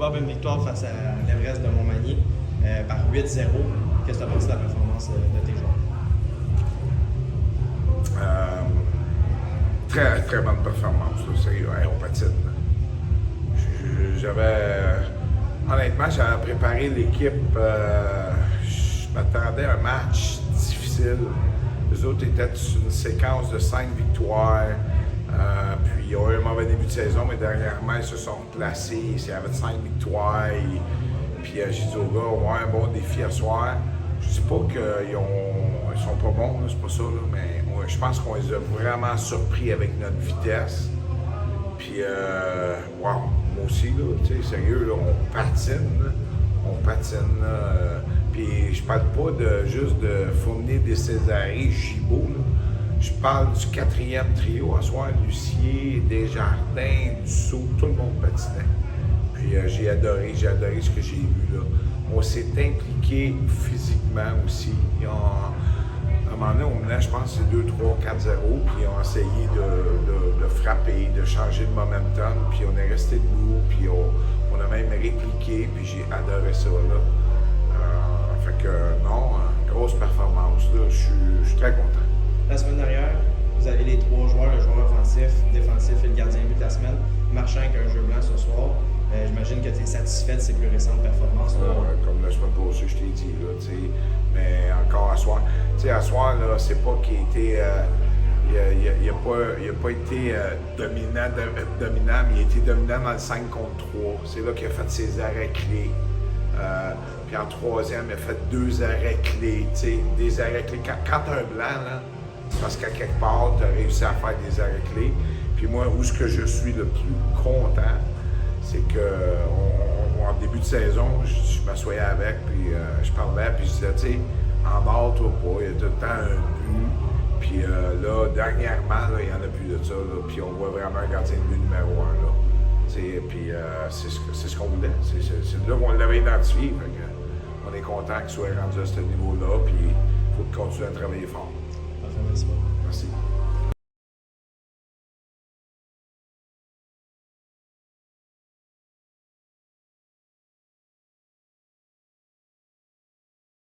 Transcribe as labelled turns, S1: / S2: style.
S1: Bob, une victoire face à l'Everest de Montmagny par 8-0. Qu'est-ce que tu as pensé de la performance de tes joueurs?
S2: Très, très bonne performance, là, sérieux, hey, on patine. Honnêtement, j'avais préparé l'équipe, je m'attendais à un match difficile. Les autres étaient sur une séquence de 5 victoires, puis ils ont eu un mauvais début de saison, mais dernièrement, ils se sont placés, il y avait 5 victoires, puis j'ai dit aux gars, on va avoir un bon défi à soir. Je dis pas qu'ils sont pas bons, c'est pas ça, là, mais je pense qu'on les a vraiment surpris avec notre vitesse. Puis, wow, moi aussi, là, tu sais, sérieux, là, on patine, là, puis je parle pas juste de Fournier, des Césarées, Gibault, là. Je parle du 4e trio à soir, Lucier, Desjardins, Dussault, tout le monde patinait. Puis j'ai adoré ce que j'ai vu, là. On s'est impliqué physiquement aussi. À un moment donné, on menait, je pense, c'est 2, 3, 4, 0, puis on a essayé de frapper, de changer de momentum, puis on est resté debout, puis on a même répliqué, puis j'ai adoré ça, là. Fait que, non, grosse performance, là, je suis très content.
S1: La semaine dernière, vous avez les 3 joueurs, le joueur offensif, défensif et le gardien de but de la semaine, marchant avec un jeu blanc ce soir. J'imagine que tu es satisfait de ses plus récentes performances.
S2: Comme la semaine passée, je t'ai dit, là, tu sais. Mais encore à soir. Tu sais, à soir, là, c'est pas qu'il a été. Il a pas été dominant, mais il a été dominant dans le 5 contre 3. C'est là qu'il a fait ses arrêts clés. Puis en 3e, il a fait 2 arrêts clés. Tu sais, des arrêts clés. Quand tu as un blanc, là, c'est parce qu'à quelque part, tu as réussi à faire des arrêts clés. Puis moi, où est-ce que je suis le plus content, c'est qu'en début de saison, je m'assoyais avec, puis je parlais, puis je disais, tu sais, embarque-toi pas, il y a tout le temps un but. Puis là, dernièrement, là, il n'y en a plus de ça, là, puis on voit vraiment un gardien de but numéro 1, là. Puis c'est ce qu'on voulait, c'est là qu'on l'avait identifié. Fait que, on est content qu'il soit rendu à ce niveau-là, puis il faut continuer à travailler fort.
S1: Parfait, merci beaucoup.
S2: Merci.